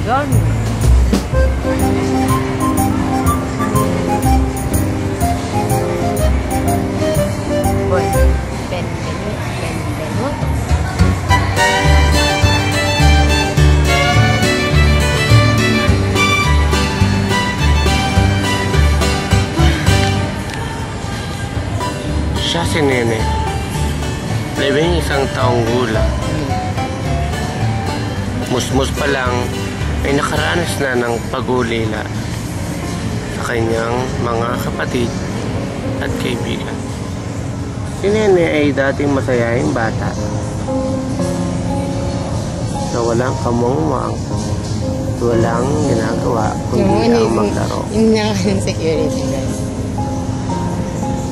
Yan. Boy, benvenuto. Siya si Nene. 11 taong gulang. Musmus pa lang ay nakaranas na ng pag-ulila sa kanyang mga kapatid at kaibigan. Si Nene ay dating masayahing bata na walang kamuang, walang ginagawa kundi ang maglaro. Yun nga yung security guys.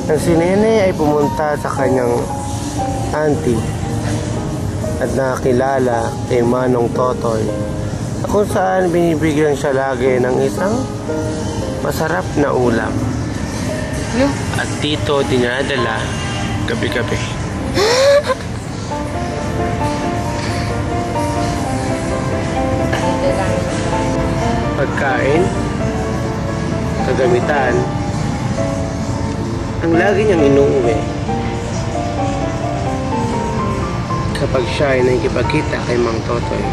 Nang si Nene ay pumunta sa kanyang auntie at nakakilala kay Manong Totoy, kung saan binibigyan siya lagi ng isang masarap na ulam. No? At dito dinadala gabi-gabi. Pagkain, kagamitan, ang lagi niyang inuuwi kapag siya ay nakikipagkita kay Mang Totoy.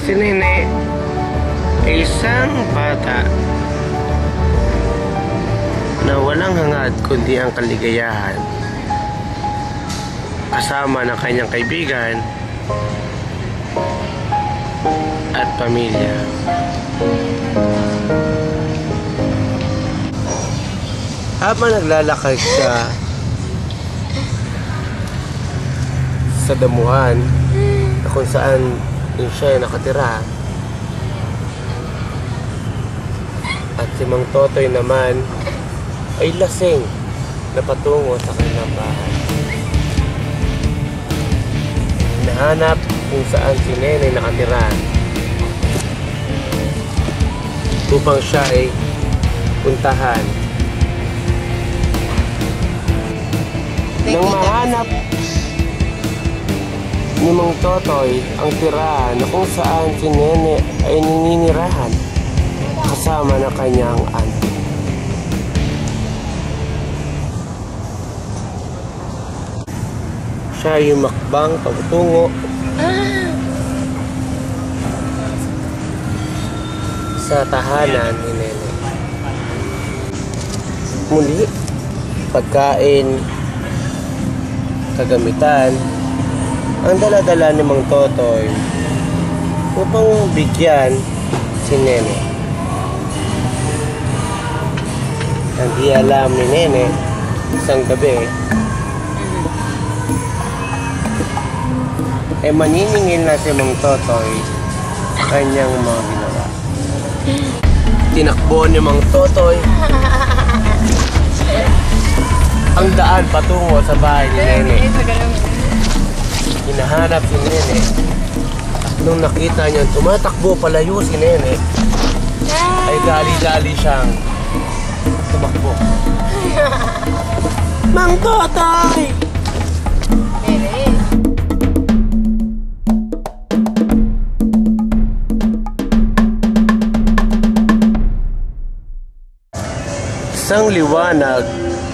Si Nene ay isang bata na walang hangad kundi ang kaligayahan kasama ng kanyang kaibigan at pamilya. Habang naglalakad siya sa damuhan na kung saan din siya nakatira, at si Mang Totoy naman ay lasing na patungo sa kanyang bahay. Nahanap kung saan si Nene nakatira upang siya ay puntahan. Nang mahanap ni Mang Totoy ang tirahan na kung saan si Nene ay nininirahan kasama na kanyang auntie. Siya yung makbang patungo sa tahanan ni Nene. Muli, pagkain, kagamitan, ang dala-dala ni Mang Totoy upang bigyan si Nene. Ang di alam ni Nene, isang gabi ay maniningil na si Mang Totoy sa kanyang mga ginawa. Tinakbo ni Mang Totoy ang daan patungo sa bahay ni Nene. Hinahanap si Nene. Nung nakita niya tumatakbo palayo si Nene, ay gali-gali siyang tumakbo. Mang Totoy! Isang liwanag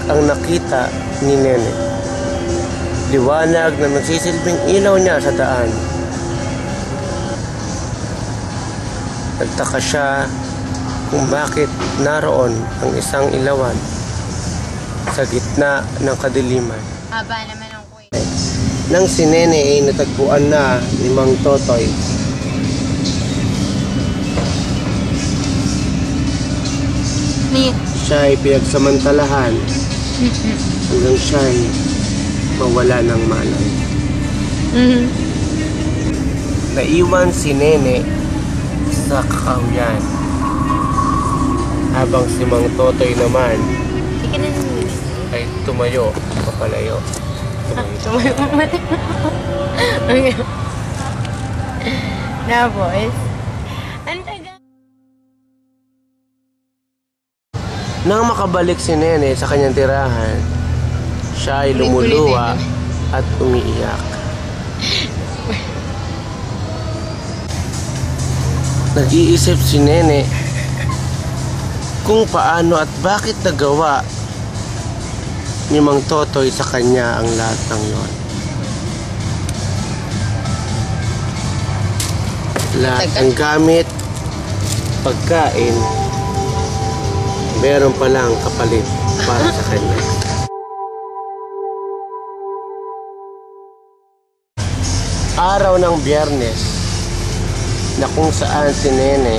ang nakita ni Nene. Liwanag na nagsisilbing ilaw niya sa daan. Nagtaka siya kung bakit naroon ang isang ilawan sa gitna ng kadiliman. Haba naman ang kwento. Nang si Nene ay natagpuan na ni Mang Totoy, siya ay pinagsamantalahan hanggang siya ay mawala ng malay. Naiwan si Nene sa kakahuyan habang si Mang Totoy naman ay tumayo papalayo. Tumayo na boys. Nang makabalik si Nene sa kanyang tirahan, siya ay lumuluwa at umiiyak. Nag-iisip si Nene kung paano at bakit nagawa ni Mang Totoy sa kanya ang lahat ng yon. Lahat ng gamit, pagkain, meron palang kapalit para sa kanya. Araw ng Biyernes na kung saan si Nene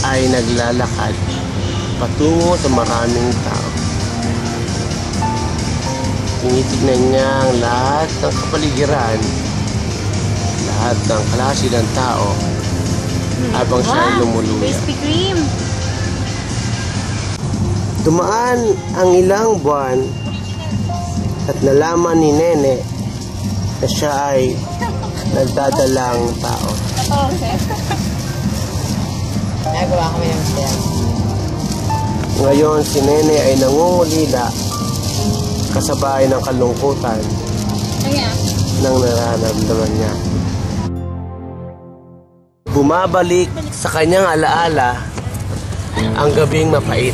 ay naglalakad patungo sa maraming tao. Tinitignan niya ang lahat ng kapaligiran, lahat ng klase ng tao habang siya ay lumuluya. Krispy Kreme. Dumaan ang ilang buwan at nalaman ni Nene na siya ay nagdadalang tao. Okay. Nagawa kami ng step. Ngayon si Nene ay nangungulila kasabay ng kalungkutan ng nararamdaman niya. Bumabalik sa kanyang alaala ang gabing mapait.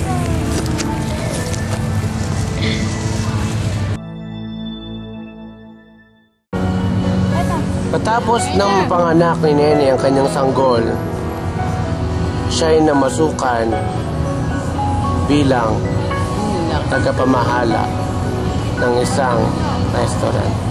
Matapos ng panganak ni Nene ang kanyang sanggol, siya ay namasukan bilang tagapamahala ng isang restaurant.